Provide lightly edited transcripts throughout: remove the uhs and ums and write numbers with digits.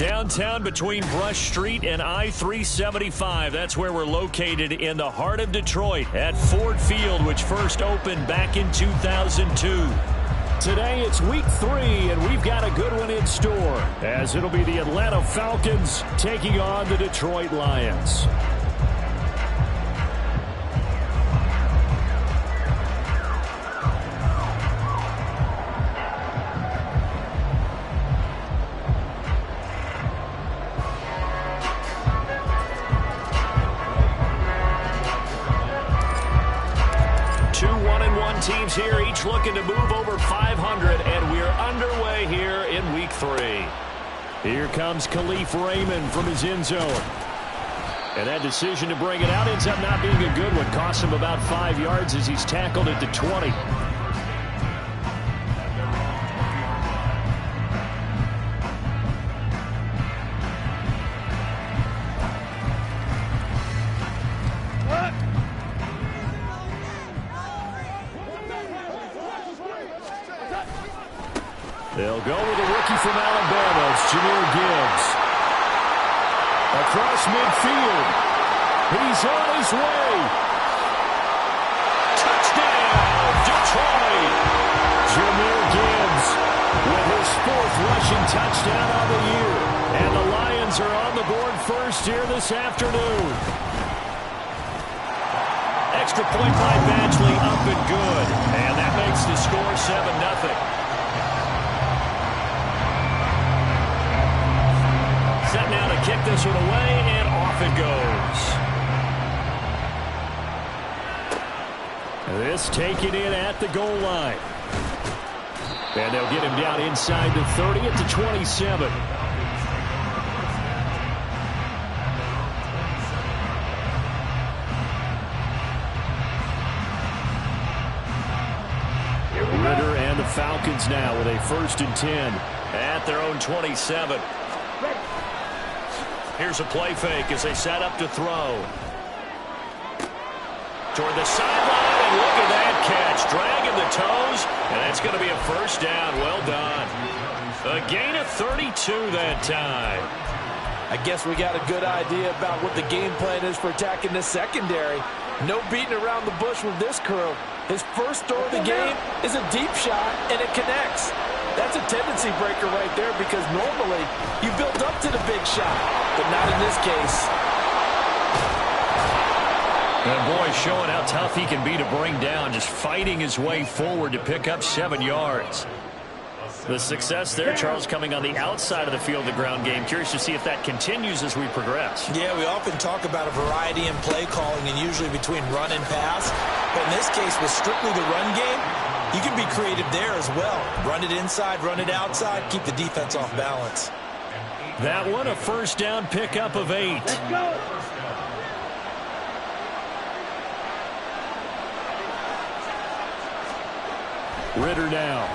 Downtown between Brush Street and I-375. That's where we're located in the heart of Detroit at Ford Field, which first opened back in 2002. Today it's week 3, and we've got a good one in store, as it'll be the Atlanta Falcons taking on the Detroit Lions. Teams here, each looking to move over 500, and we're underway here in week 3. Here comes Khalif Raymond from his end zone. And that decision to bring it out ends up not being a good one. Cost him about 5 yards as he's tackled at the 20. They'll go with a rookie from Alabama. It's Jahmyr Gibbs. Across midfield. He's on his way. Touchdown, Detroit. Jahmyr Gibbs with his 4th rushing touchdown of the year. And the Lions are on the board first here this afternoon. Extra point by Badgley up and good. And that makes the score 7-0. Set now to kick this one away, and off it goes. This taken in at the goal line. And they'll get him down inside the 30 at the 27. Ridder and the Falcons now with a 1st and 10 at their own 27. Here's a play fake as they set up to throw. Toward the sideline, and look at that catch. Dragging the toes, and that's going to be a 1st down. Well done. A gain of 32 that time. I guess we got a good idea about what the game plan is for attacking this secondary. No beating around the bush with this crew. His first throw of the game is a deep shot, and it connects. That's a tendency breaker right there, because normally you build up to the big shot, but not in this case. And boy, showing how tough he can be to bring down, just fighting his way forward to pick up 7 yards. The success there, Charles, coming on the outside of the field, the ground game. Curious to see if that continues as we progress. Yeah, we often talk about a variety in play calling, and usually between run and pass. But in this case, with strictly the run game, you can be creative there as well. Run it inside, run it outside, keep the defense off balance. That one, a 1st down pickup of 8. Let's go. Ridder now.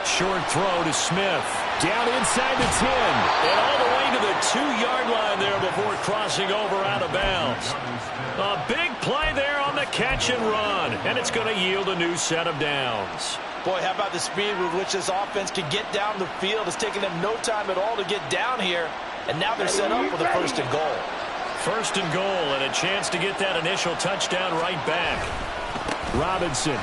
Short throw to Smith. Down inside the 10. And all the way to the 2-yard line there before crossing over out of bounds. A big play there on the catch and run. And it's going to yield a new set of downs. Boy, how about the speed with which this offense can get down the field? It's taken them no time at all to get down here. And now they're set up with a 1st and goal. 1st and goal, and a chance to get that initial touchdown right back. Robinson.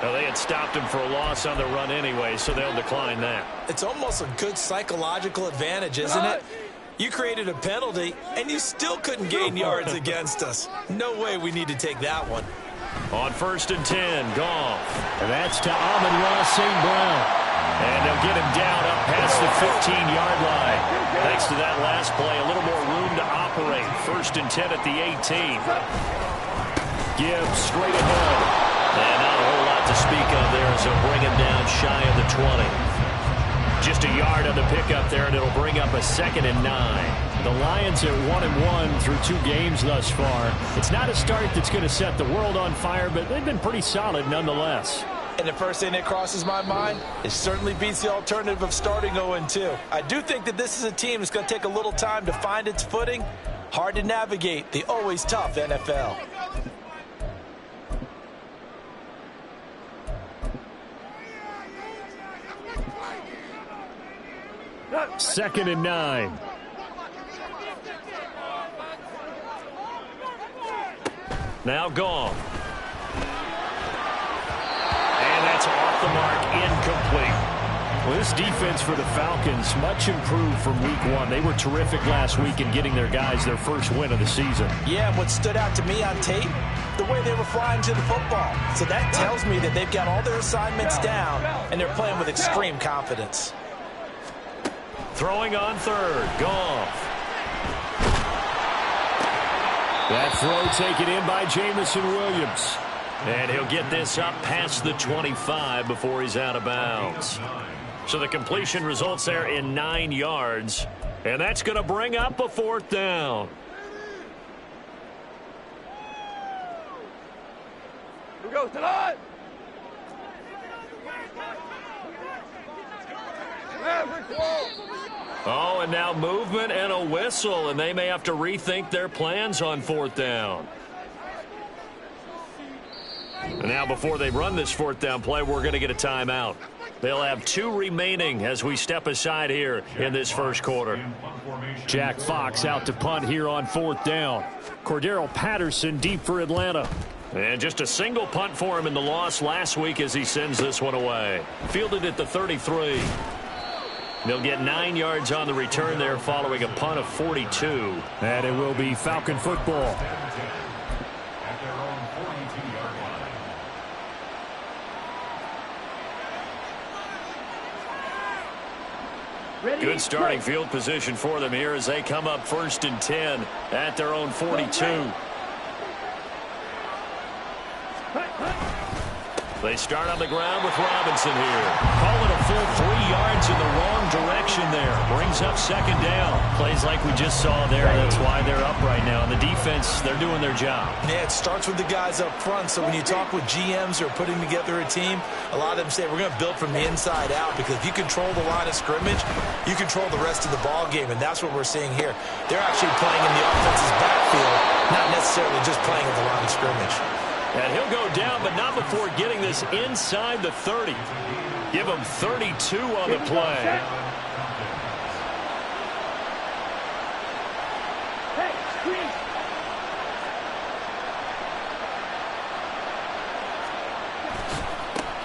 Well, they had stopped him for a loss on the run anyway, so they'll decline that. It's almost a good psychological advantage, isn't it? You created a penalty, and you still couldn't gain yards against us. No way we need to take that one. On 1st and 10, Goff. And that's to Amon-Ra St. Brown. And they'll get him down up past the 15-yard line. Thanks to that last play, a little more room to operate. 1st and 10 at the 18. Gibbs straight ahead. And not a whole lot to speak of there as they'll bring him down shy of the 20. Just a yard on the pickup there, and it'll bring up a 2nd and 9. The Lions are 1-1 through 2 games thus far. It's not a start that's going to set the world on fire, but they've been pretty solid nonetheless. And the first thing that crosses my mind, it certainly beats the alternative of starting 0-2. I do think that this is a team that's going to take a little time to find its footing, Hard to navigate the always tough NFL. Second and 9. Now Goff. And that's off the mark, incomplete. Well, this defense for the Falcons, much improved from week 1. They were terrific last week in getting their guys their first win of the season. Yeah, and what stood out to me on tape, the way they were flying to the football. So that tells me that they've got all their assignments down, and they're playing with extreme confidence. Throwing on third, Goff. That throw taken in by Jameson Williams. And he'll get this up past the 25 before he's out of bounds. So the completion results there in 9 yards. And that's going to bring up a fourth down. Here we go, tonight. Oh, and now movement and a whistle, and they may have to rethink their plans on fourth down. And now before they run this fourth down play, we're going to get a timeout. They'll have 2 remaining as we step aside here in this first quarter. Jack Fox out to punt here on fourth down. Cordero Patterson deep for Atlanta. And just a single punt for him in the loss last week as he sends this one away. Fielded at the 33. They'll get 9 yards on the return there following a punt of 42. And it will be Falcon football. Good starting field position for them here as they come up 1st and 10 at their own 42. They start on the ground with Robinson here. Call it a full 3 yards in the wrong direction there. Brings up second down. Plays like we just saw there. That's why they're up right now. And the defense, they're doing their job. Yeah, it starts with the guys up front. So when you talk with GMs who are putting together a team, a lot of them say we're going to build from the inside out, because if you control the line of scrimmage, you control the rest of the ball game. And that's what we're seeing here. They're actually playing in the offense's backfield, not necessarily just playing at the line of scrimmage. And he'll go down, but not before getting this inside the 30. Give him 32 on the play.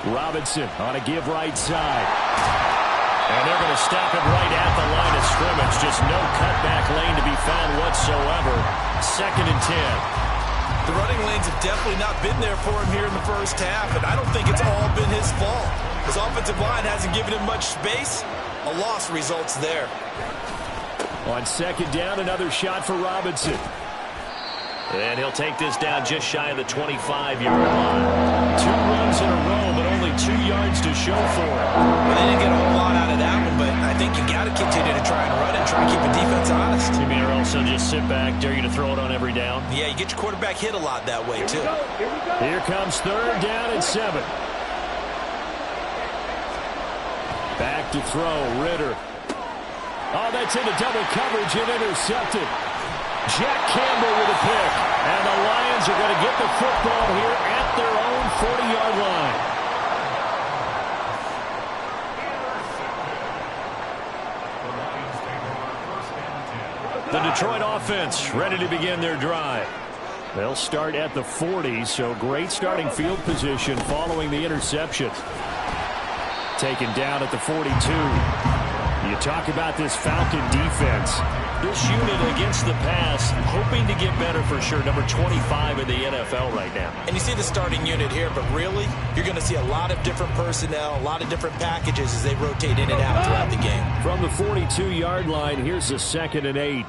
Robinson on a give right side. And they're going to stop it right at the line of scrimmage. Just no cutback lane to be found whatsoever. 2nd and 10. The running lanes have definitely not been there for him here in the first half, and I don't think it's all been his fault. His offensive line hasn't given him much space. A loss results there. On 2nd down, another shot for Robinson. And he'll take this down just shy of the 25-yard line. 2 runs in a row, but only 2 yards to show for it. Well, they didn't get a whole lot out of that one, but I think you got to continue to try and run and try and keep the defense honest. You mean, or else they'll just sit back, dare you to throw it on every down? Yeah, you get your quarterback hit a lot that way, too. Here comes 3rd down and 7. Back to throw, Ritter. Oh, that's into double coverage and intercepted. Jack Campbell with a pick. And the Lions are going to get the football here at their own 40-yard line. The Detroit offense ready to begin their drive. They'll start at the 40, so great starting field position following the interception. Taken down at the 42. You talk about this Falcon defense. This unit against the pass, hoping to get better for sure. Number 25 in the NFL right now. And you see the starting unit here, but really, you're going to see a lot of different personnel, a lot of different packages as they rotate in and out throughout the game. From the 42-yard line, here's the 2nd and 8.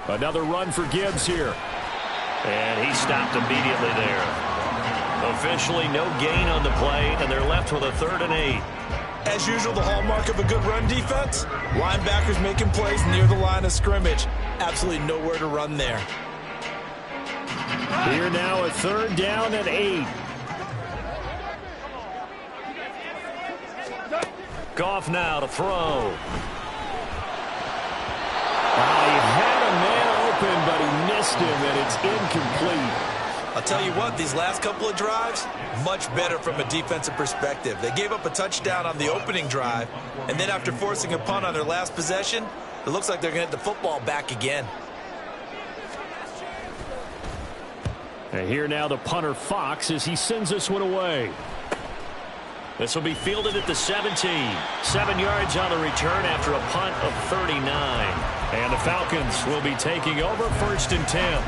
Another run for Gibbs here. And he stopped immediately there. Officially no gain on the play, and they're left with a 3rd and 8. As usual, the hallmark of a good run defense, linebackers making plays near the line of scrimmage. Absolutely nowhere to run there. Here now a 3rd down and 8. Goff now to throw. open, but he missed him, and it's incomplete. I'll tell you what, these last couple of drives, much better from a defensive perspective. They gave up a touchdown on the opening drive, and then after forcing a punt on their last possession, it looks like they're going to get the football back again. And here now the punter Fox as he sends this one away. This will be fielded at the 17. 7 yards on the return after a punt of 39. And the Falcons will be taking over 1st and 10.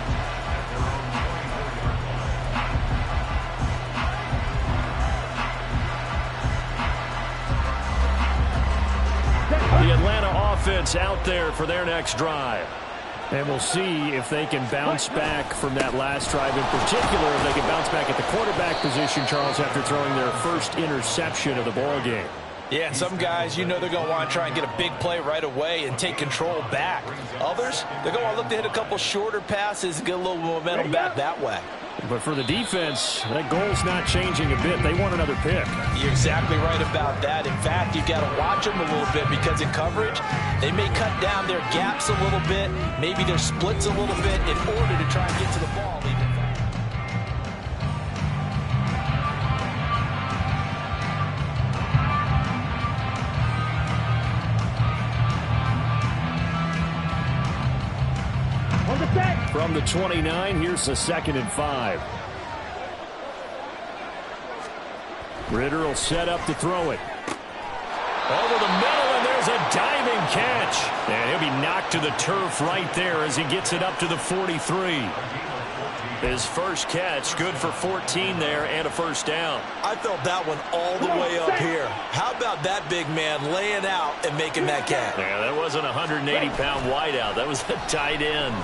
The Atlanta offense out there for their next drive. And we'll see if they can bounce back from that last drive in particular. If they can bounce back at the quarterback position, Charles, after throwing their first interception of the ball game. Yeah, and some guys, you know they're going to want to try and get a big play right away and take control back. Others, they're going to look to hit a couple shorter passes and get a little momentum back that way. But for the defense, that goal's not changing a bit. They want another pick. You're exactly right about that. In fact, you've got to watch them a little bit because in coverage, they may cut down their gaps a little bit, maybe their splits a little bit in order to try and get to the ball. From the 29, here's the 2nd and 5. Ritter will set up to throw it. Over the middle, and there's a diving catch. And he'll be knocked to the turf right there as he gets it up to the 43. His first catch, good for 14 there and a first down. I felt that one all the way up here. How about that big man laying out and making that catch? Yeah, that wasn't a 180-pound wideout. That was a tight end.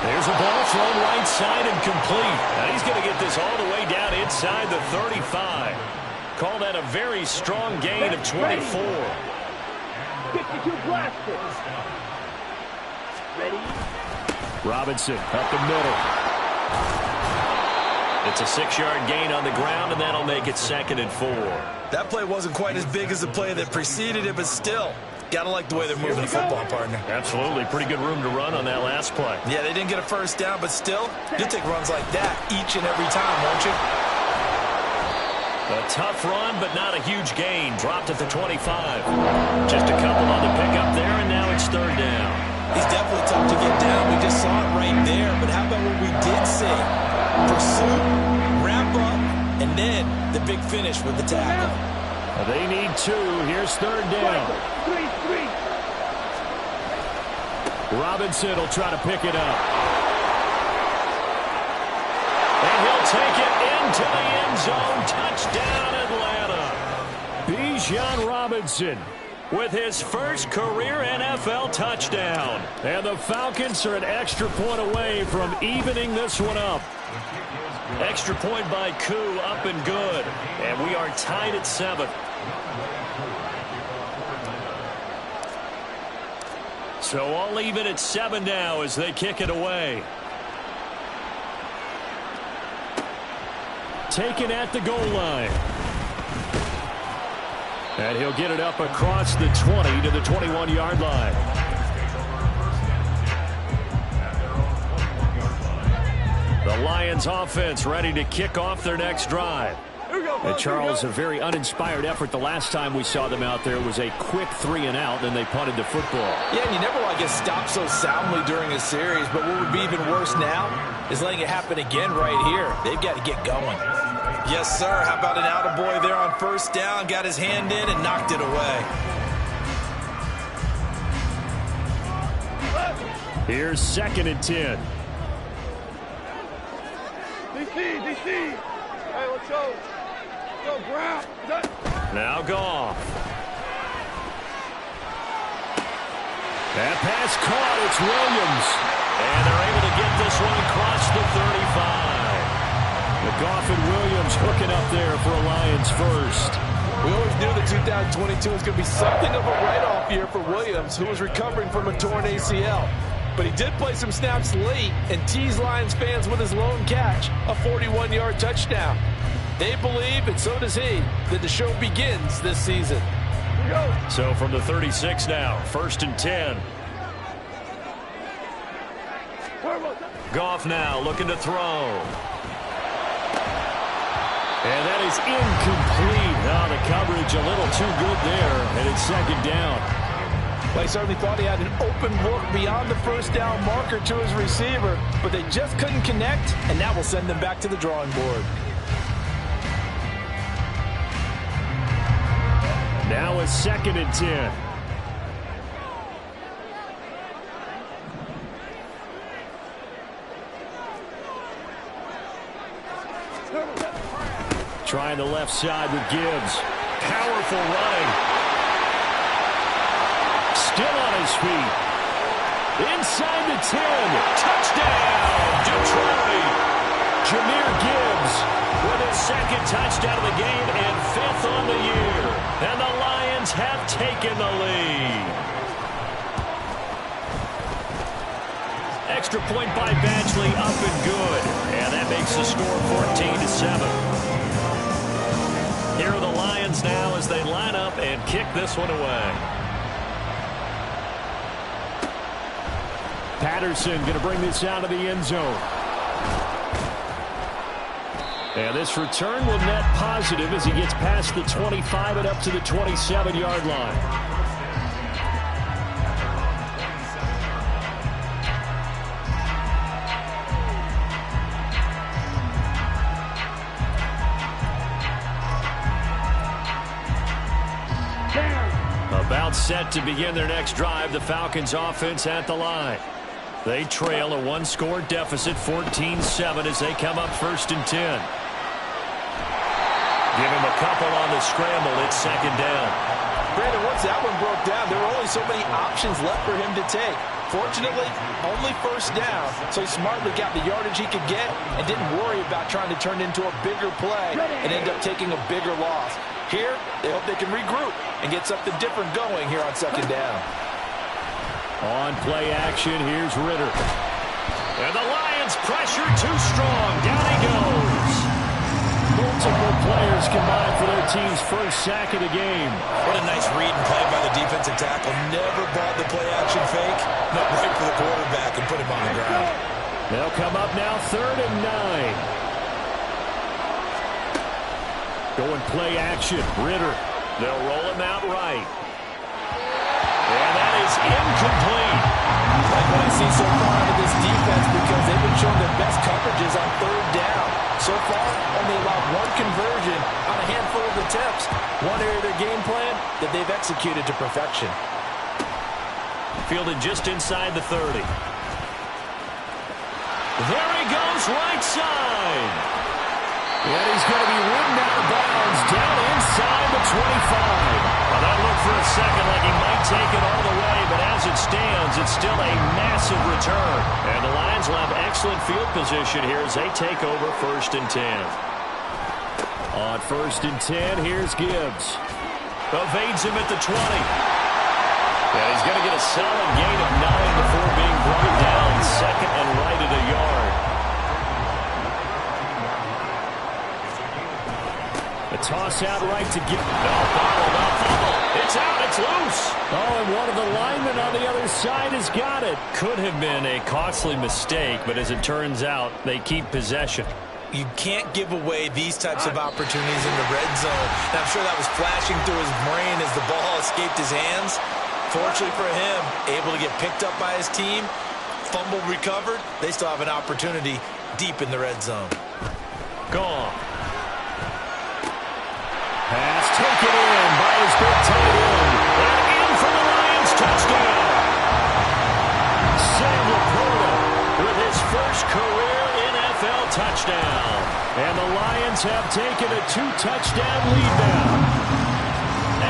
There's a ball thrown right side and complete. Now he's going to get this all the way down inside the 35. Call that a very strong gain of 24. 52 blasters. Ready? Robinson up the middle. It's a 6-yard gain on the ground, and that'll make it 2nd and 4. That play wasn't quite as big as the play that preceded it, but still, gotta like the way they're moving the football, partner. Absolutely. Pretty good room to run on that last play. Yeah, they didn't get a first down, but still, you'll take runs like that each and every time, won't you? A tough run, but not a huge gain. Dropped at the 25. Just a couple on the pickup there, and now it's 3rd down. He's definitely tough to get down. We just saw it right there. But how about what we did see? Pursuit, wrap up, and then the big finish with the tackle. They need 2. Here's 3rd down. Robinson will try to pick it up. And he'll take it into the end zone. Touchdown, Atlanta. Bijan Robinson with his first career NFL touchdown. And the Falcons are an extra point away from evening this one up. Extra point by Koo, up and good. And we are tied at 7. So all even at 7 now as they kick it away. Taken at the goal line. And he'll get it up across the 20 to the 21-yard line. The Lions offense ready to kick off their next drive. And Charles, a very uninspired effort the last time we saw them out there. It was a quick 3-and-out, then they punted the football. Yeah, and you never want to get stopped so soundly during a series, but what would be even worse now is letting it happen again right here. They've got to get going. Yes, sir. How about an attaboy there on 1st down? Got his hand in and knocked it away. Here's 2nd and 10. DC. Hey, let's go. Go, Brown. Now Goff. That pass caught. It's Williams. And they're able to get this one across the 35. The Goff and Williams hooking up there for a Lions first. We always knew that 2022 was going to be something of a write-off year for Williams, who was recovering from a torn ACL. But he did play some snaps late and teased Lions fans with his lone catch, a 41-yard touchdown. They believe, and so does he, that the show begins this season. So from the 36 now, 1st and 10. Goff now looking to throw. And that is incomplete. Oh, the coverage a little too good there, and it's second down. Well, he certainly thought he had an open look beyond the first down marker to his receiver, but they just couldn't connect, and that will send them back to the drawing board. Now it's 2nd and 10. Trying the left side with Gibbs. Powerful running. Still on his feet. Inside the 10. Touchdown, Detroit. Jahmyr Gibbs with his 2nd touchdown of the game and 5th on the year. And the Lions have taken the lead. Extra point by Badgley up and good. And that makes the score 14-7. Here are the Lions now as they line up and kick this one away. Patterson going to bring this out of the end zone. And this return will net positive as he gets past the 25 and up to the 27-yard line. About set to begin their next drive, the Falcons offense at the line. They trail a one-score deficit, 14-7, as they come up 1st and 10. Give him a couple on the scramble. It's 2nd down. Brandon, once that one broke down, there were only so many options left for him to take. Fortunately, only 1st down, so he smartly got the yardage he could get and didn't worry about trying to turn into a bigger play and end up taking a bigger loss. Here, they hope they can regroup and get something different going here on 2nd down. On play action, here's Ritter. And the Lions pressure too strong. Down he goes. Multiple players combined for their team's 1st sack of the game. What a nice read and play by the defensive tackle. Never bought the play action fake. Not right for the quarterback and put him on the ground. They'll come up now 3rd and 9. Going play action. Ritter. They'll roll him out right. And that is incomplete. Like what I see so far out of this defense, because they've been showing their best coverages on 3rd down. So far, only allowed 1 conversion on a handful of attempts. One area of their game plan that they've executed to perfection. Fielded just inside the 30. There he goes, right side. And he's going to be ridden out of bounds down inside the 25. Well, that looked for a second like he might take it all the way, but as it stands, it's still a massive return. And the Lions will have excellent field position here as they take over 1st and 10. On 1st and 10, here's Gibbs. Evades him at the 20. And he's going to get a solid gain of 9 before being brought down 2nd and right at a yard. A toss out right to give. No, bobble. It's out. It's loose. Oh, and one of the linemen on the other side has got it. Could have been a costly mistake, but as it turns out, they keep possession. You can't give away these types of opportunities in the red zone. And I'm sure that was flashing through his brain as the ball escaped his hands. Fortunately for him, able to get picked up by his team, fumble recovered. They still have an opportunity deep in the red zone. Gone. Pass taken in by his big tight end. And in for the Lions touchdown. Sam Laporta with his first career NFL touchdown. And the Lions have taken a 2-touchdown lead now.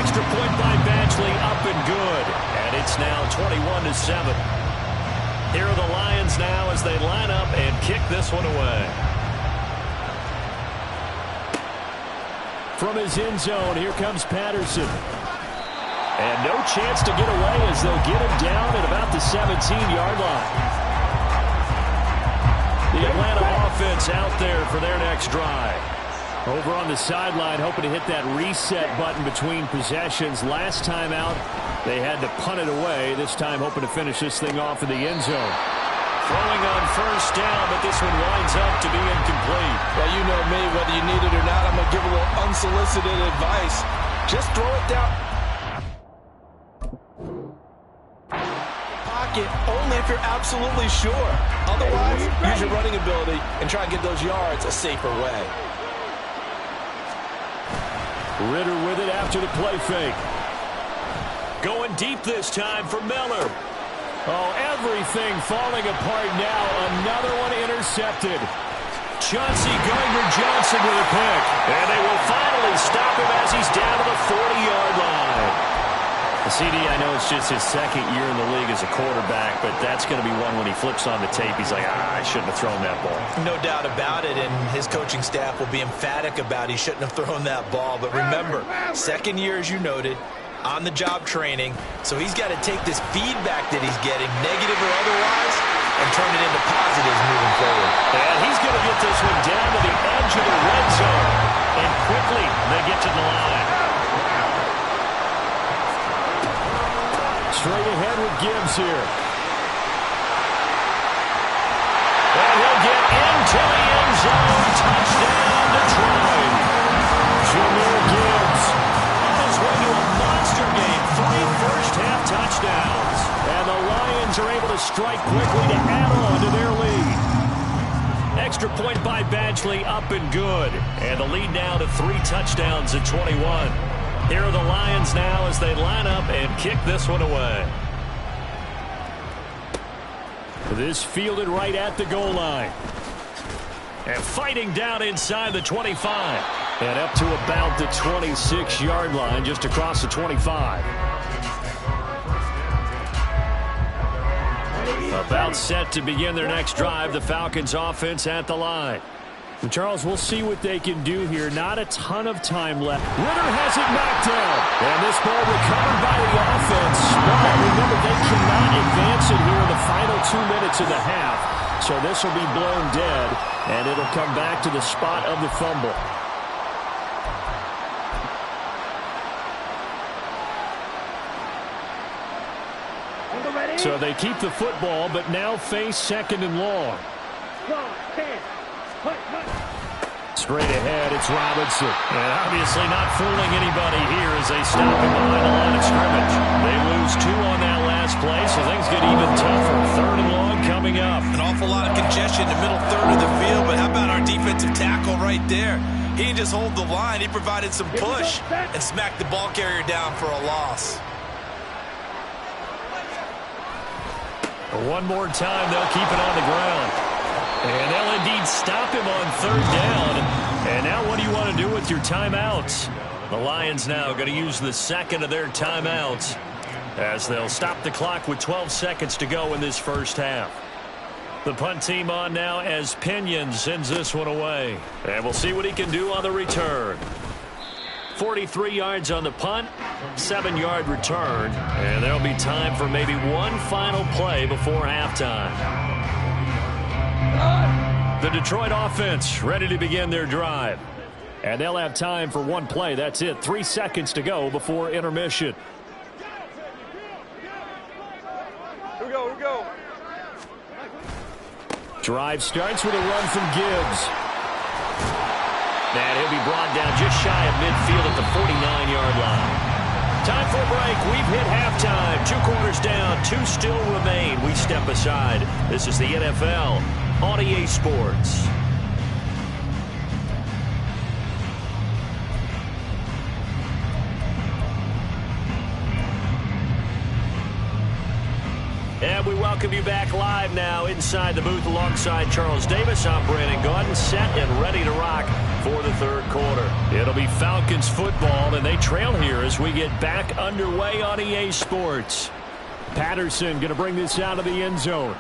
Extra point by Badgley up and good. And it's now 21-7. Here are the Lions now as they line up and kick this one away. From his end zone, here comes Patterson. And no chance to get away as they'll get him down at about the 17-yard line. The Atlanta offense out there for their next drive. Over on the sideline, hoping to hit that reset button between possessions. Last time out, they had to punt it away. This time, hoping to finish this thing off in the end zone. Throwing on first down, but this one winds up to be incomplete. Well, you know me, whether you need it or not, I'm going to give a little unsolicited advice. Just throw it down. Pocket only if you're absolutely sure. Otherwise, use your running ability and try and get those yards a safer way. Ritter with it after the play fake. Going deep this time for Miller. Oh, everything falling apart now. Another one intercepted. Chauncey Gardner-Johnson with a pick. And they will finally stop him as he's down to the 40-yard line. CD, I know it's just his second year in the league as a quarterback, but that's going to be one when he flips on the tape. He's like, I shouldn't have thrown that ball. No doubt about it, and his coaching staff will be emphatic about he shouldn't have thrown that ball. But remember, second year, as you noted, on-the-job training, so he's got to take this feedback that he's getting, negative or otherwise, and turn it into positives moving forward. And he's going to get this one down to the edge of the red zone. And quickly, they get to the line. Straight ahead with Gibbs here. And he'll get into the end zone. Touchdown, Detroit. Jahmyr Gibbs on his way to a monster game. 3 first-half touchdowns. And the Lions are able to strike quickly to add on to their lead. Extra point by Badgley, up and good. And the lead now to 3 touchdowns at 21. Here are the Lions now as they line up and kick this one away. This fielded right at the goal line. And fighting down inside the 25. And up to about the 26-yard line, just across the 25. About set to begin their next drive, the Falcons offense at the line. And Charles, we'll see what they can do here. Not a ton of time left. Ritter has it knocked down. And this ball recovered by the offense. But remember, they cannot advance it here in the final 2 minutes of the half. So this will be blown dead, and it'll come back to the spot of the fumble. So they keep the football, but now face second and long. Straight ahead, it's Robinson. And obviously not fooling anybody here as they stop him behind the line of scrimmage. They lose 2 on that last play, so things get even tougher. Third and long coming up. An awful lot of congestion in the middle third of the field, but how about our defensive tackle right there? He didn't just hold the line, he provided some push and smacked the ball carrier down for a loss. One more time, they'll keep it on the ground. And they'll indeed stop him on third down. And now what do you want to do with your timeouts? The Lions now going to use the second of their timeouts as they'll stop the clock with 12 seconds to go in this first half. The punt team on now as Pinion sends this one away. And we'll see what he can do on the return. 43 yards on the punt, 7-yard return, and there'll be time for maybe one final play before halftime. The Detroit offense ready to begin their drive. And they'll have time for one play. That's it. 3 seconds to go before intermission. Here we go, here we go. Drive starts with a run from Gibbs. And he'll be brought down just shy of midfield at the 49-yard line. Time for a break. We've hit halftime. 2 quarters down. 2 still remain. We step aside. This is the NFL on EA Sports. And we welcome you back live now inside the booth alongside Charles Davis. I'm Brandon Gaudin, set and ready to rock for the third quarter. It'll be Falcons football, and they trail here as we get back underway on EA Sports. Patterson going to bring this out of the end zone.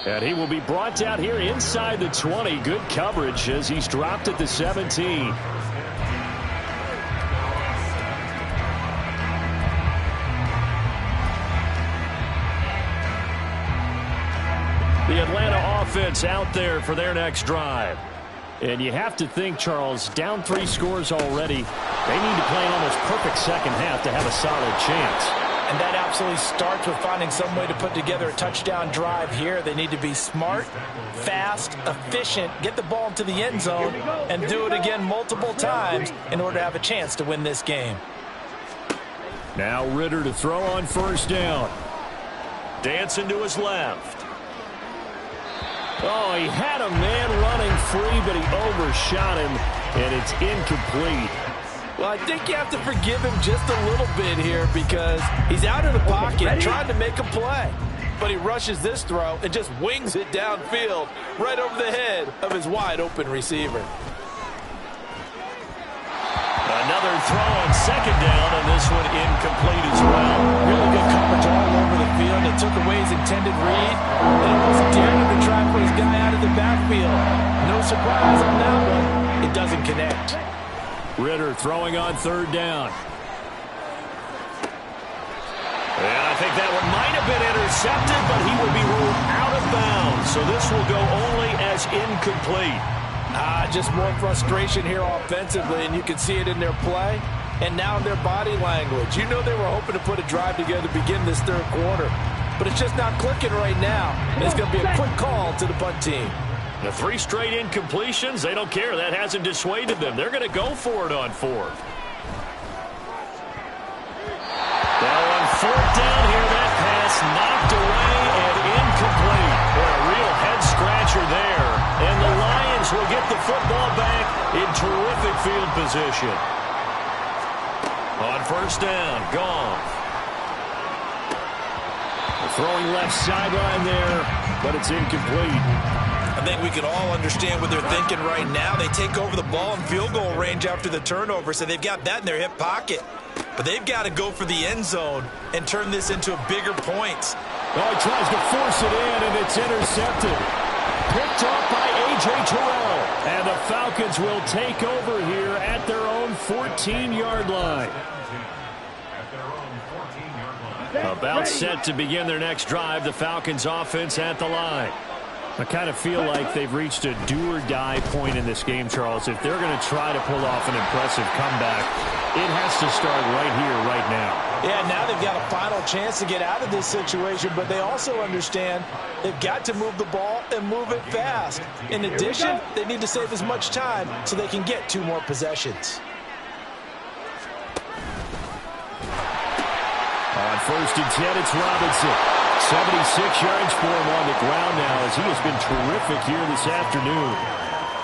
And he will be brought down here inside the 20. Good coverage as he's dropped at the 17. The Atlanta offense out there for their next drive. And you have to think, Charles, down 3 scores already. They need to play an almost perfect second half to have a solid chance. And that absolutely starts with finding some way to put together a touchdown drive here. They need to be smart, fast, efficient, get the ball into the end zone, and do it again multiple times in order to have a chance to win this game. Now Ridder to throw on first down. Dancing to his left. Oh, he had a man running free, but he overshot him, and it's incomplete. Well, I think you have to forgive him just a little bit here because he's out of the pocket trying to make a play. But he rushes this throw and just wings it downfield right over the head of his wide-open receiver. Another throw on second down, and this one incomplete as well. Really good coverage all over the field. It took away his intended read, and almost dared him to try and put his guy out of the backfield. No surprise on that one. It doesn't connect. Ridder throwing on third down. And I think that one might have been intercepted, but he will be ruled out of bounds. So this will go only as incomplete. Just more frustration here offensively, and you can see it in their play and now in their body language. You know they were hoping to put a drive together to begin this third quarter, but it's just not clicking right now. And it's going to be a quick call to the punt team. The 3 straight incompletions, they don't care. That hasn't dissuaded them. They're going to go for it on fourth. Now on fourth down here, that pass knocked away and incomplete. Boy, a real head-scratcher there. And the Lions will get the football back in terrific field position. On first down, Goff. Throwing left sideline there, but it's incomplete. I think we can all understand what they're thinking right now. They take over the ball in field goal range after the turnover, so they've got that in their hip pocket. But they've got to go for the end zone and turn this into bigger points. Oh, he tries to force it in, and it's intercepted. Picked off by A.J. Terrell. And the Falcons will take over here at their own 14-yard line. About set to begin their next drive, the Falcons offense at the line. I kind of feel like they've reached a do-or-die point in this game, Charles. If they're going to try to pull off an impressive comeback, it has to start right here, right now. Yeah, now they've got a final chance to get out of this situation, but they also understand they've got to move the ball and move it fast. In addition, they need to save as much time so they can get 2 more possessions. On first and 10, it's Robinson. 76 yards for him on the ground now as he has been terrific here this afternoon.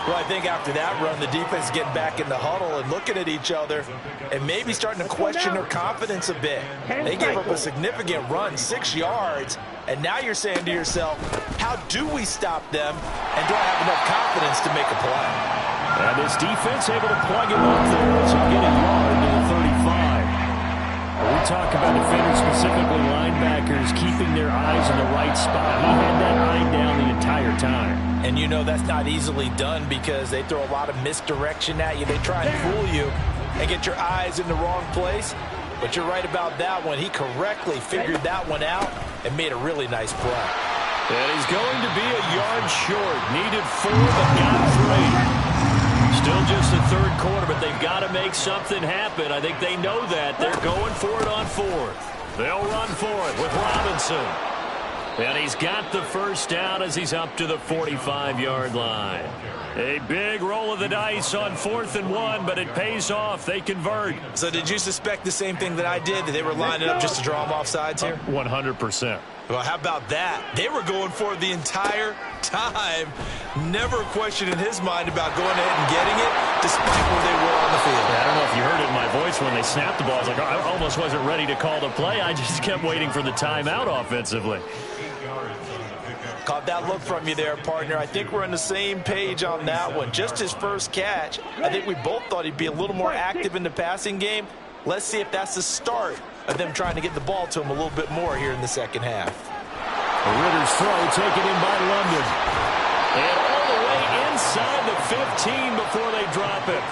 Well, I think after that run, the defense is getting back in the huddle and looking at each other and maybe starting to question their confidence a bit. They gave up a significant run, 6 yards, and now you're saying to yourself, how do we stop them, and do I have enough confidence to make a play? And this defense able to plug him up there as he'll get a yard to the 35. We talk about defenders, specifically linebackers, keeping their eyes in the right spot. He had that eye down the entire time. And you know that's not easily done because they throw a lot of misdirection at you. They try and fool you and get your eyes in the wrong place. But you're right about that one. He correctly figured that one out and made a really nice play. And he's going to be a yard short. Needed 4, but got 3. Still just the third quarter, but they've got to make something happen. I think they know that. They're going for it on fourth. They'll run for it with Robinson. And he's got the first down as he's up to the 45-yard line. A big roll of the dice on 4th and 1, but it pays off. They convert. So did you suspect the same thing that I did, that they were lining up just to draw them off sides here? 100%. Well, how about that? They were going for it the entire time. Never a question in his mind about going ahead and getting it, despite where they were on the field. I don't know if you heard it in my voice when they snapped the ball. I was like, I almost wasn't ready to call the play. I just kept waiting for the timeout offensively. Caught that look from you there, partner. I think we're on the same page on that one. Just his first catch. I think we both thought he'd be a little more active in the passing game. Let's see if that's the start of them trying to get the ball to him a little bit more here in the second half. Ritter's throw taken in by London. And all the way inside the 15 before they drop it.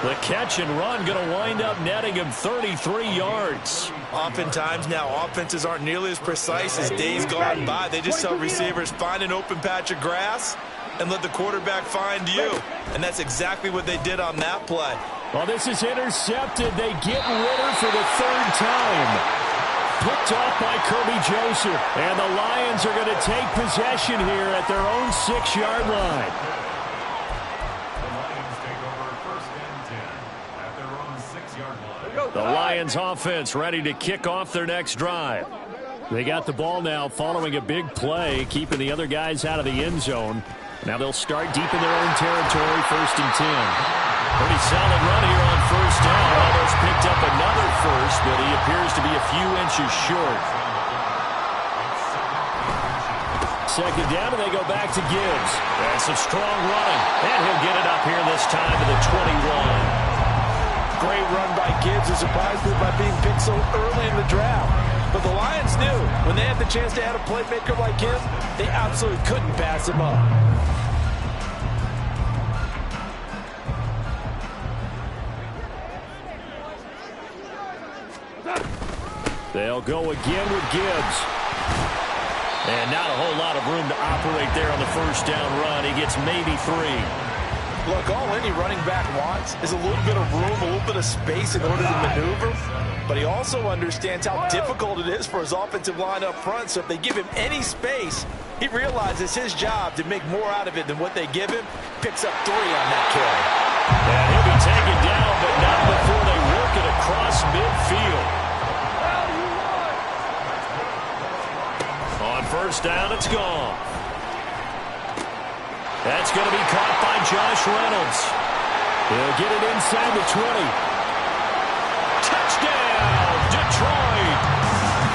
The catch and run going to wind up netting him 33 yards. Oftentimes now, offenses aren't nearly as precise as days gone by. They just tell receivers, find an open patch of grass and let the quarterback find you. And that's exactly what they did on that play. Well, this is intercepted. They get Ridder for the 3rd time. Picked off by Kirby Joseph. And the Lions are going to take possession here at their own 6-yard line. The Lions offense ready to kick off their next drive. They got the ball now following a big play, keeping the other guys out of the end zone. Now they'll start deep in their own territory, 1st and 10. Pretty solid run here on 1st down. Almost picked up another first, but he appears to be a few inches short. 2nd down, and they go back to Gibbs. And some strong running. And he'll get it up here this time to the 21. Great run by Gibbs, who surprised me by being picked so early in the draft. But the Lions knew when they had the chance to add a playmaker like him, they absolutely couldn't pass him up. They'll go again with Gibbs. And not a whole lot of room to operate there on the 1st down run. He gets maybe 3. Look, all any running back wants is a little bit of room, a little bit of space in order to maneuver. But he also understands how difficult it is for his offensive line up front. So if they give him any space, he realizes his job to make more out of it than what they give him. Picks up 3 on that carry. And he'll be taken down, but not before they work it across midfield. On 1st down, it's gone. That's going to be caught by Josh Reynolds. He'll get it inside the 20. Touchdown, Detroit!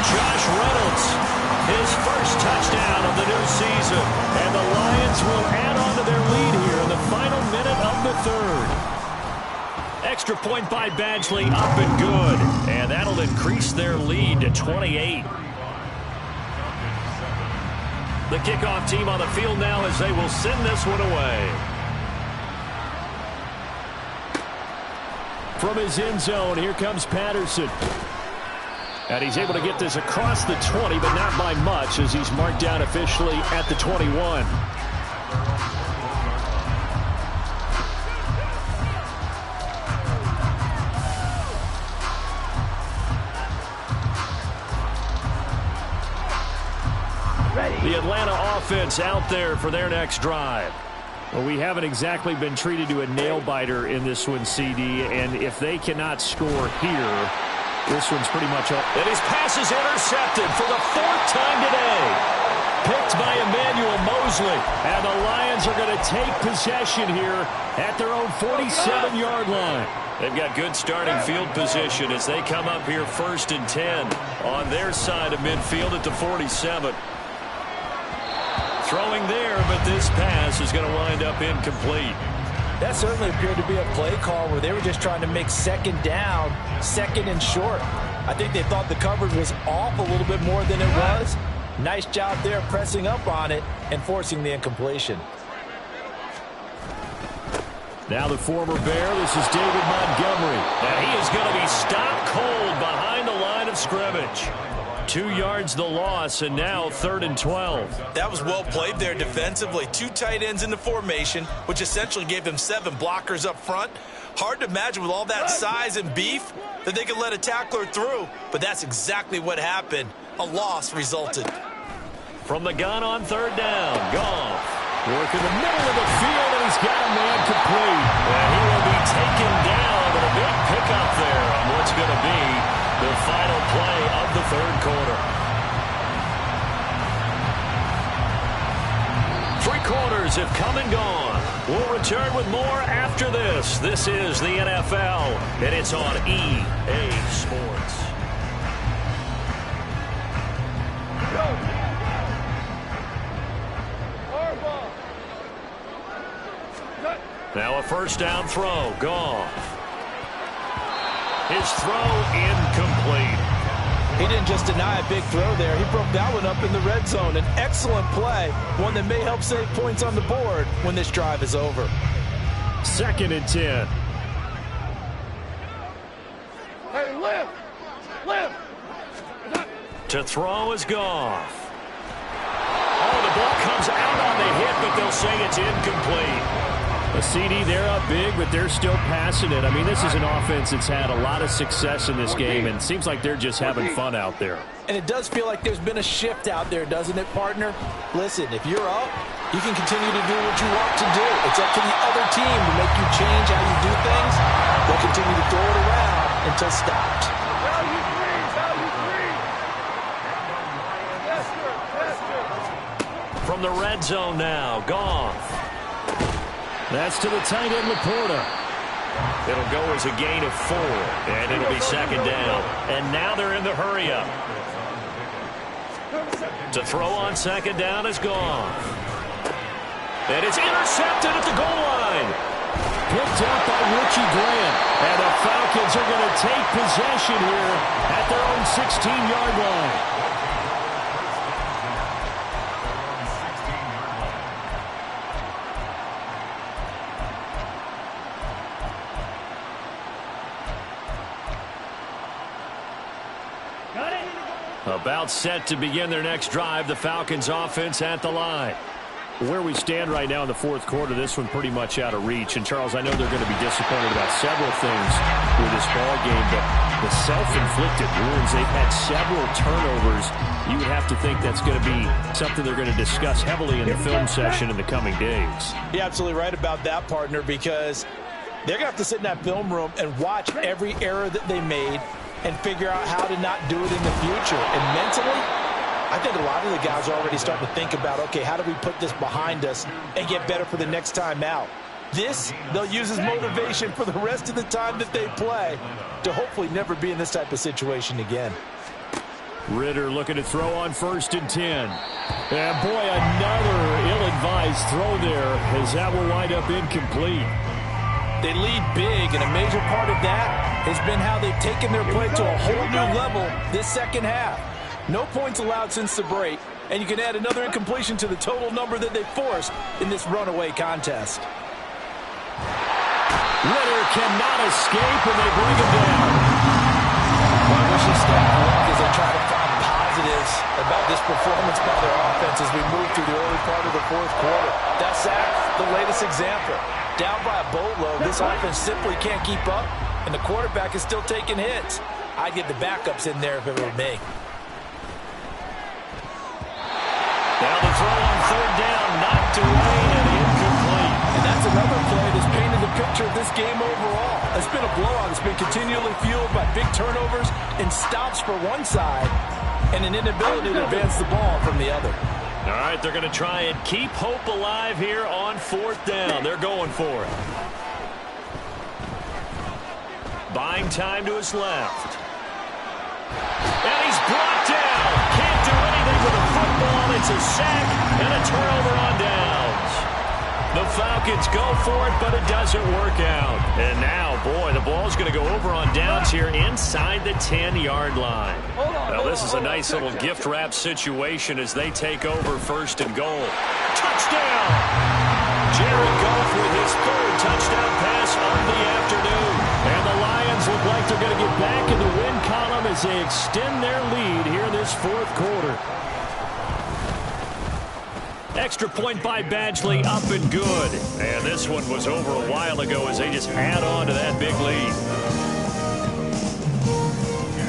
Josh Reynolds, his first touchdown of the new season. And the Lions will add on to their lead here in the final minute of the 3rd. Extra point by Badgley, up and good. And that'll increase their lead to 28. The kickoff team on the field now as they will send this one away. From his end zone, here comes Patterson. And he's able to get this across the 20, but not by much as he's marked down officially at the 21. The Atlanta offense out there for their next drive. Well, we haven't exactly been treated to a nail-biter in this one, CD, and if they cannot score here, this one's pretty much up. And his pass is intercepted for the 4th time today. Picked by Emmanuel Mosley. And the Lions are going to take possession here at their own 47-yard line. They've got good starting field position as they come up here 1st and 10 on their side of midfield at the 47. Throwing there, but this pass is going to wind up incomplete. That certainly appeared to be a play call where they were just trying to make 2nd down, 2nd and short. I think they thought the coverage was off a little bit more than it was. Nice job there pressing up on it and forcing the incompletion. Now the former Bear, this is David Montgomery. And he is going to be stopped cold behind the line of scrimmage. 2 yards the loss, and now 3rd and 12. That was well played there defensively. 2 tight ends in the formation, which essentially gave them 7 blockers up front. Hard to imagine with all that size and beef that they could let a tackler through, but that's exactly what happened. A loss resulted. From the gun on 3rd down, Goff. Work in the middle of the field, and he's got a man complete. And he will be taken down, but a big pickup there on what's going to be the final play of the 3rd quarter. 3 quarters have come and gone. We'll return with more after this. This is the NFL, and it's on EA Sports. Now a 1st down throw. Goff. His throw incomplete. He didn't just deny a big throw there. He broke that one up in the red zone. An excellent play, one that may help save points on the board when this drive is over. 2nd and 10. Hey, lift! To throw is Goff. Oh, the ball comes out on the hit, but they'll say it's incomplete. A CD, they're up big, but they're still passing it. I mean, this is an offense that's had a lot of success in this game, and it seems like they're just having fun out there. And it does feel like there's been a shift out there, doesn't it, partner? Listen, if you're up, you can continue to do what you want to do. It's up to the other team to make you change how you do things. They'll continue to throw it around until stopped. Value three, value three. From the red zone now, Goff. That's to the tight end, Laporta. It'll go as a gain of 4, and it'll be second down. And now they're in the hurry-up. To throw on second down is Goff. And it's intercepted at the goal line. Picked up by Richie Grant. And the Falcons are going to take possession here at their own 16-yard line. About set to begin their next drive, the Falcons offense at the line. Where we stand right now in the fourth quarter, this one pretty much out of reach. And, Charles, I know they're going to be disappointed about several things with this ball game, but the self-inflicted wounds, they've had several turnovers. You would have to think that's going to be something they're going to discuss heavily in the film session in the coming days. You're absolutely right about that, partner, because they're going to have to sit in that film room and watch every error that they made and figure out how to not do it in the future. And mentally, I think a lot of the guys are already starting to think about, okay, how do we put this behind us and get better for the next time out? This, they'll use as motivation for the rest of the time that they play to hopefully never be in this type of situation again. Ridder looking to throw on 1st and 10. And, boy, another ill-advised throw there as that will wind up incomplete. They lead big, and a major part of that has been how they've taken their play to a whole new level this second half. No points allowed since the break, and you can add another incompletion to the total number that they forced in this runaway contest. Ridder cannot escape, and they bring him down. I wish his staff luck as they try to find positives about this performance by their offense as we move through the early part of the fourth quarter. That sack, the latest example. Down by a boatload, this offense simply can't keep up, and the quarterback is still taking hits. I'd get the backups in there if it were me. Now the throw on 3rd down, knocked away and incomplete. And that's another play that's painted the picture of this game overall. It's been a blowout. It's been continually fueled by big turnovers and stops for one side and an inability to advance the ball from the other. All right, they're going to try and keep hope alive here on 4th down. They're going for it. Buying time to his left. And he's brought down. Can't do anything with a football. It's a sack and a turnover on downs. The Falcons go for it, but it doesn't work out. And now, boy, the ball's going to go over on downs here inside the 10-yard line. Now, this is a nice little gift wrap situation as they take over 1st and goal. Touchdown! Jared Goff with his 3rd touchdown pass of the afternoon. And the Lions look like they're going to get back in the win column as they extend their lead here in this fourth quarter. Extra point by Badgley, up and good. And this one was over a while ago as they just add on to that big lead.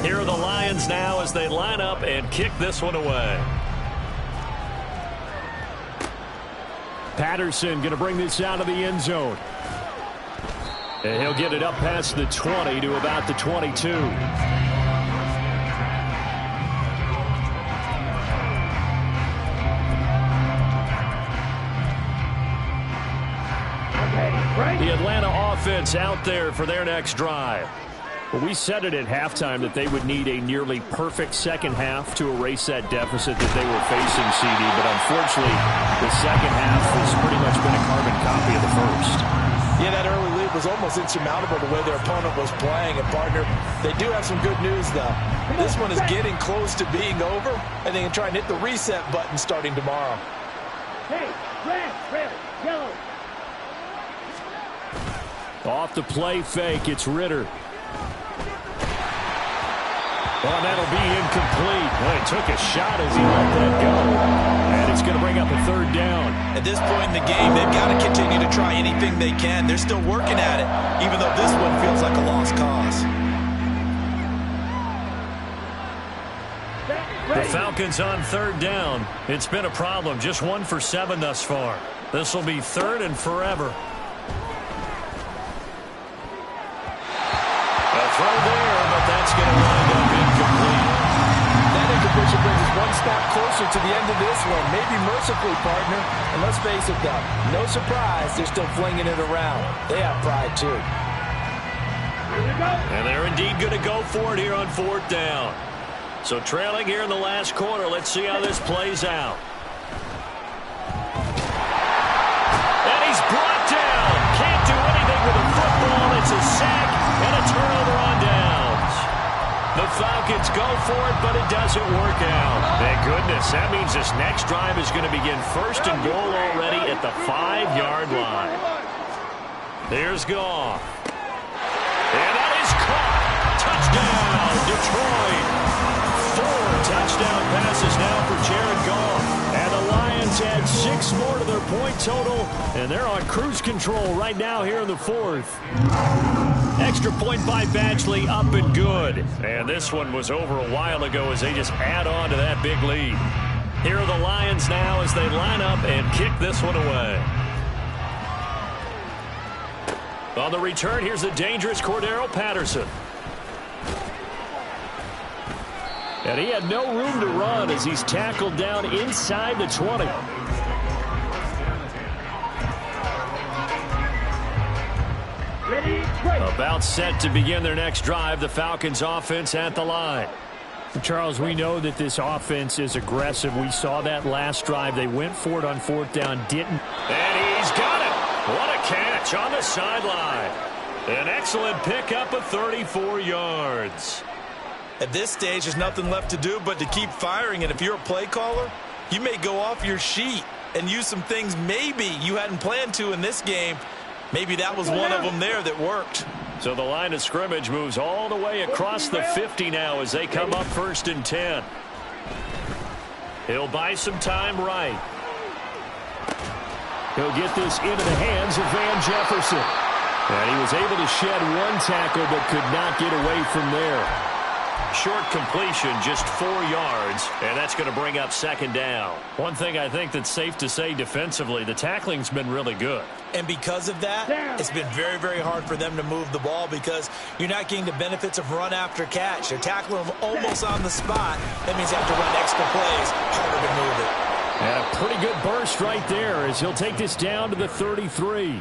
Here are the Lions now as they line up and kick this one away. Patterson going to bring this out of the end zone. And he'll get it up past the 20 to about the 22. The Atlanta offense out there for their next drive. Well, we said it at halftime that they would need a nearly perfect second half to erase that deficit that they were facing, CD. But unfortunately, the second half has pretty much been a carbon copy of the first. Yeah, that early lead was almost insurmountable the way their opponent was playing. And, partner, they do have some good news, though. This one is getting close to being over, and they can try and hit the reset button starting tomorrow. Hey, red, yellow. Off the play fake, it's Ridder. Well, that'll be incomplete. Well, he took a shot as he let that go. And it's going to bring up a 3rd down. At this point in the game, they've got to continue to try anything they can. They're still working at it, even though this one feels like a lost cause. The Falcons on third down. It's been a problem. Just 1 for 7 thus far. This will be 3rd and forever. A throw there, but that's going to wind up incomplete. That incompletion brings us one step closer to the end of this one. Maybe mercifully, partner. And let's face it, though, no surprise, they're still flinging it around. They have pride, too. And they're indeed going to go for it here on 4th down. So trailing here in the last quarter. Let's see how this plays out. And he's brought down. Can't do anything with a football. It's a sack and a turnover on downs. The Falcons go for it, but it doesn't work out. Thank goodness. That means this next drive is going to begin 1st and goal already at the 5-yard line. Here's Goff. And that is caught. Touchdown, Detroit. 4 touchdown passes now for Jared Goff. And the Lions add 6 more to their point total. And they're on cruise control right now here in the 4th. Extra point by Badgley, up and good. And this one was over a while ago as they just add on to that big lead. Here are the Lions now as they line up and kick this one away. On the return, here's the dangerous Cordero Patterson. And he had no room to run as he's tackled down inside the 20. About set to begin their next drive. The Falcons offense at the line. Charles, we know that this offense is aggressive. We saw that last drive. They went for it on 4th down, didn't. And he's got it. What a catch on the sideline. An excellent pickup of 34 yards. At this stage, there's nothing left to do but to keep firing. And if you're a play caller, you may go off your sheet and use some things maybe you hadn't planned to in this game. Maybe that was one of them there that worked. So the line of scrimmage moves all the way across the 50 now as they come up 1st and 10. He'll buy some time right. He'll get this into the hands of Van Jefferson. And he was able to shed 1 tackle but could not get away from there. Short completion, just 4 yards, and that's going to bring up 2nd down. One thing I think that's safe to say defensively, the tackling's been really good. And because of that, it's been very, very hard for them to move the ball because you're not getting the benefits of run after catch. They're tackling them almost on the spot. That means they have to run extra plays, harder to move it. And a pretty good burst right there as he'll take this down to the 33.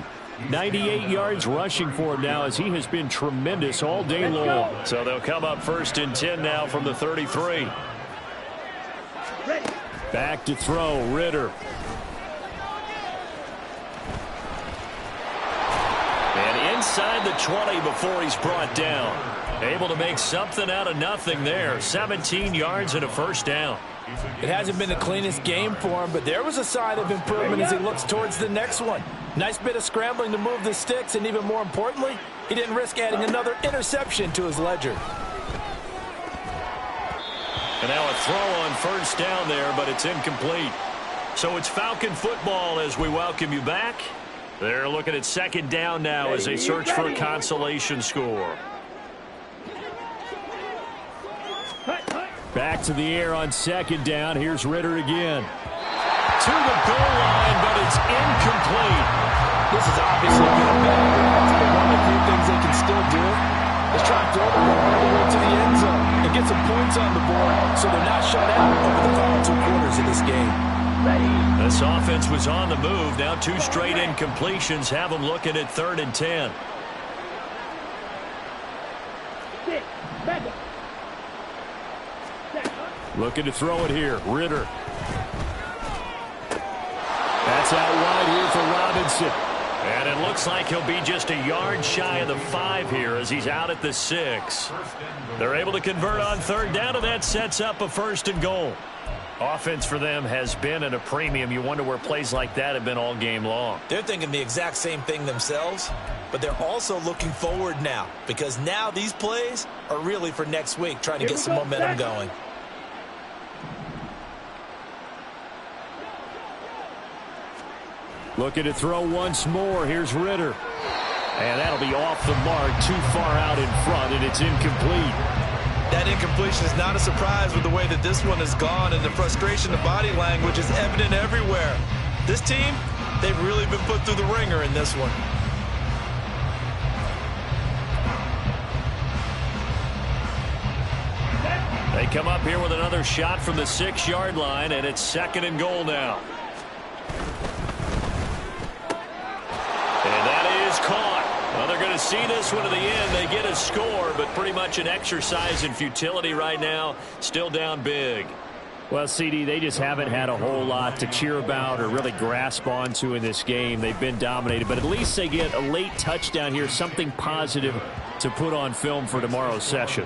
98 yards rushing for him now as he has been tremendous all day long. So they'll come up 1st and 10 now from the 33. Back to throw, Ritter. And inside the 20 before he's brought down. Able to make something out of nothing there. 17 yards and a 1st down. It hasn't been the cleanest game for him, but there was a sign of improvement as he looks towards the next one. Nice bit of scrambling to move the sticks, and even more importantly, he didn't risk adding another interception to his ledger. And now a throw on 1st down there, but it's incomplete. So it's Falcon football as we welcome you back. They're looking at 2nd down now as they search for a consolation score. Back to the air on 2nd down. Here's Ritter again. To the goal line, but it's incomplete. This is obviously been a bad react, but one of the few things they can still do is try and throw the ball all the way to the end zone and get some points on the board so they're not shut out over the final 2 quarters of this game. This offense was on the move. Now 2 straight incompletions have them looking at 3rd and 10. Looking to throw it here. Ritter. That's out wide here for Robinson. And it looks like he'll be just a yard shy of the 5 here as he's out at the 6. They're able to convert on 3rd down, and that sets up a 1st and goal. Offense for them has been at a premium. You wonder where plays like that have been all game long. They're thinking the exact same thing themselves, but they're also looking forward now because now these plays are really for next week, trying to get some momentum going. Looking to throw once more. Here's Ritter. And that'll be off the mark, too far out in front, and it's incomplete. That incompletion is not a surprise with the way that this one has gone, and the frustration, the body language is evident everywhere. This team, they've really been put through the ringer in this one. They come up here with another shot from the 6-yard line, and it's 2nd and goal now. And that is caught. Well, they're going to see this one to the end. They get a score, but pretty much an exercise in futility right now. Still down big. Well, CD, they just haven't had a whole lot to cheer about or really grasp onto in this game. They've been dominated, but at least they get a late touchdown here, something positive to put on film for tomorrow's session.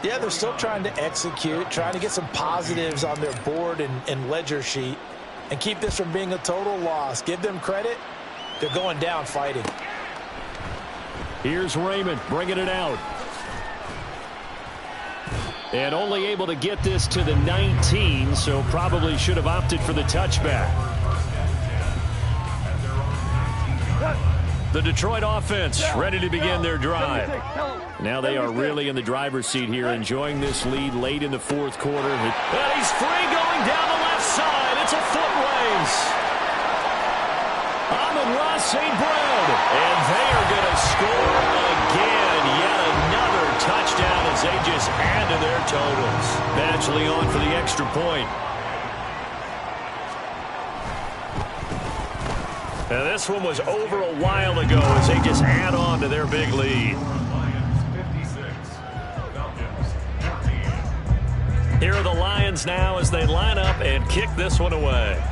Yeah, they're still trying to execute, trying to get some positives on their board and ledger sheet and keep this from being a total loss. Give them credit. They're going down fighting. Here's Raymond bringing it out. And only able to get this to the 19, so probably should have opted for the touchback. The Detroit offense ready to begin their drive. Now they are really in the driver's seat here, enjoying this lead late in the 4th quarter. And he's free going down the left side. It's a foot race. Amon-Ra St. Brown. And they are going to score again. Yet another touchdown as they just add to their totals. Badgley on for the extra point. Now this one was over a while ago as they just add on to their big lead. Here are the Lions now as they line up and kick this one away.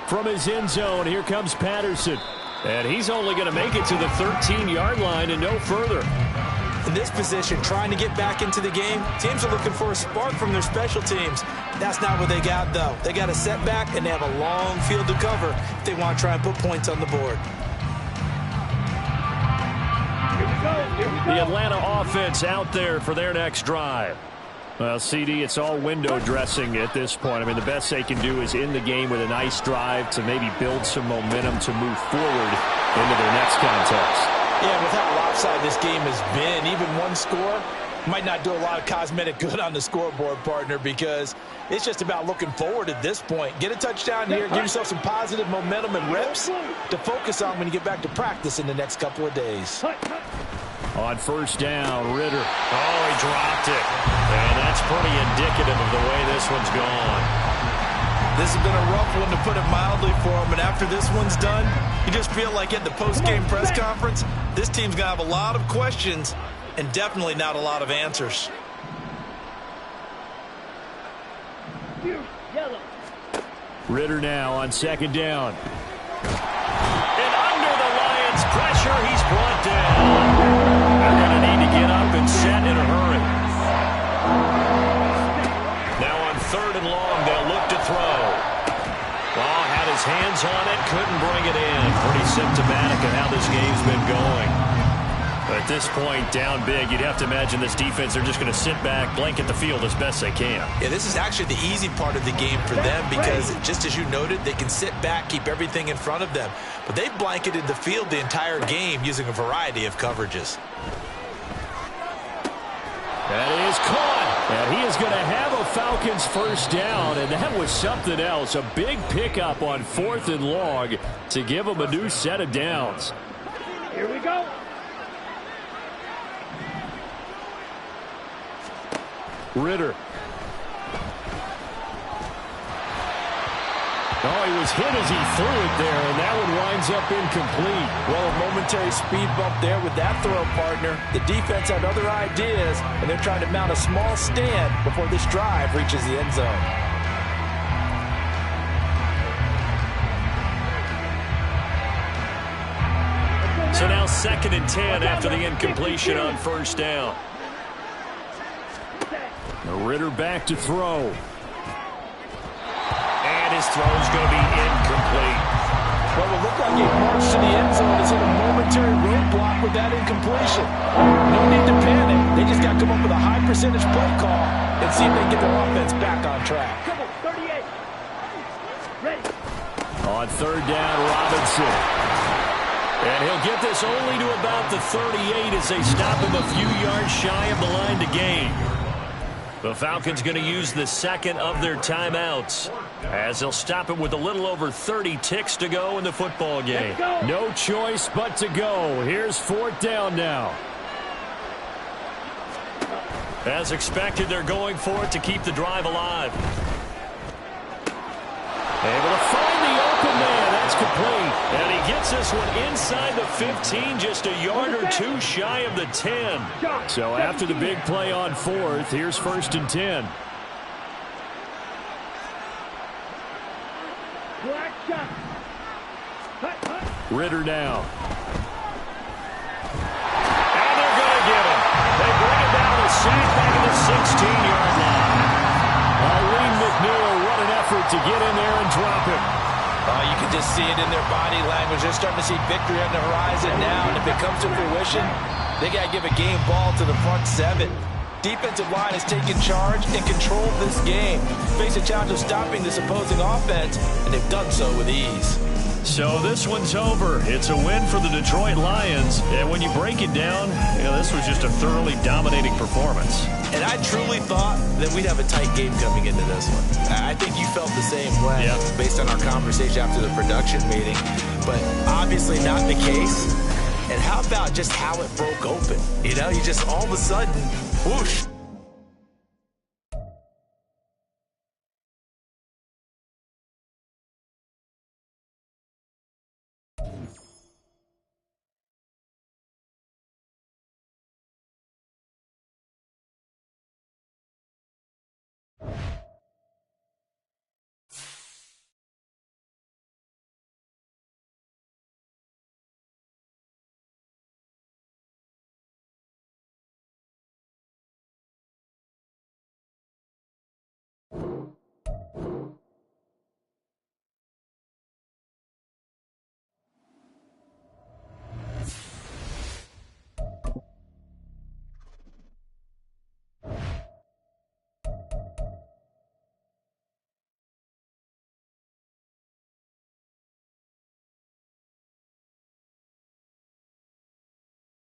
From his end zone, here comes Patterson. And he's only going to make it to the 13-yard line and no further. In this position, trying to get back into the game, teams are looking for a spark from their special teams. That's not what they got, though. They got a setback, and they have a long field to cover if they want to try and put points on the board. The Atlanta offense out there for their next drive. Well, CD, it's all window dressing at this point. I mean, the best they can do is in the game with a nice drive to maybe build some momentum to move forward into their next contest. Yeah, with how lopsided this game has been, even one score might not do a lot of cosmetic good on the scoreboard, partner, because it's just about looking forward at this point. Get a touchdown here, give yourself some positive momentum and reps to focus on when you get back to practice in the next couple of days. On 1st down, Ritter. Oh, he dropped it. And that's pretty indicative of the way this one's gone. This has been a rough one, to put it mildly, for him. And after this one's done, you just feel like at the post-game press conference, this team's going to have a lot of questions and definitely not a lot of answers. Ritter now on 2nd down. And under the Lions' pressure, he's brought down. They're going to need to get up and set in a hurry. Now on 3rd and long, they'll look to throw. Well, had his hands on it, couldn't bring it in. Pretty symptomatic of how this game's been going. But at this point, down big, you'd have to imagine this defense, they're just going to sit back, blanket the field as best they can. Yeah, this is actually the easy part of the game for them because, just as you noted, they can sit back, keep everything in front of them. But they've blanketed the field the entire game using a variety of coverages. That is caught. And he is going to have a Falcons 1st down, and that was something else. A big pickup on 4th and long to give them a new set of downs. Here we go. Ritter. Oh, he was hit as he threw it there, and that one winds up incomplete. Well, a momentary speed bump there with that throw, partner. The defense had other ideas, and they're trying to mount a small stand before this drive reaches the end zone. So now 2nd and 10 after the incompletion on 1st down. Ritter back to throw. And his throw's going to be incomplete. Well, it looked like he marched to the end zone. It's hit a momentary roadblock with that incompletion. No need to panic. They just got to come up with a high percentage play call and see if they can get their offense back on track. Come on, 38. On third down, Robinson. And he'll get this only to about the 38 as they stop him a few yards shy of the line to gain. The Falcons going to use the second of their timeouts as they'll stop him with a little over 30 ticks to go in the football game. No choice but to go. Here's fourth down now. As expected, they're going for it to keep the drive alive. Able to find the open man. That's complete. And he gets this one inside the 15, just a yard or two shy of the 10. So after the big play on fourth, here's first and 10. Ritter now. And they're going to get him. They bring him down to sack back at the 16-yard line. Arlene McNeil, what an effort to get in there and drop him. You can just see it in their body language. They're starting to see victory on the horizon now, and if it comes to fruition, they got to give a game ball to the front seven. Defensive line has taken charge and controlled this game. Face a challenge of stopping this opposing offense, and they've done so with ease. So this one's over. It's a win for the Detroit Lions. And when you break it down, this was just a thoroughly dominating performance. And I truly thought that we'd have a tight game coming into this one. I think you felt the same way based on our conversation after the production meeting. But obviously not the case. And how about just how it broke open? You just all of a sudden, whoosh,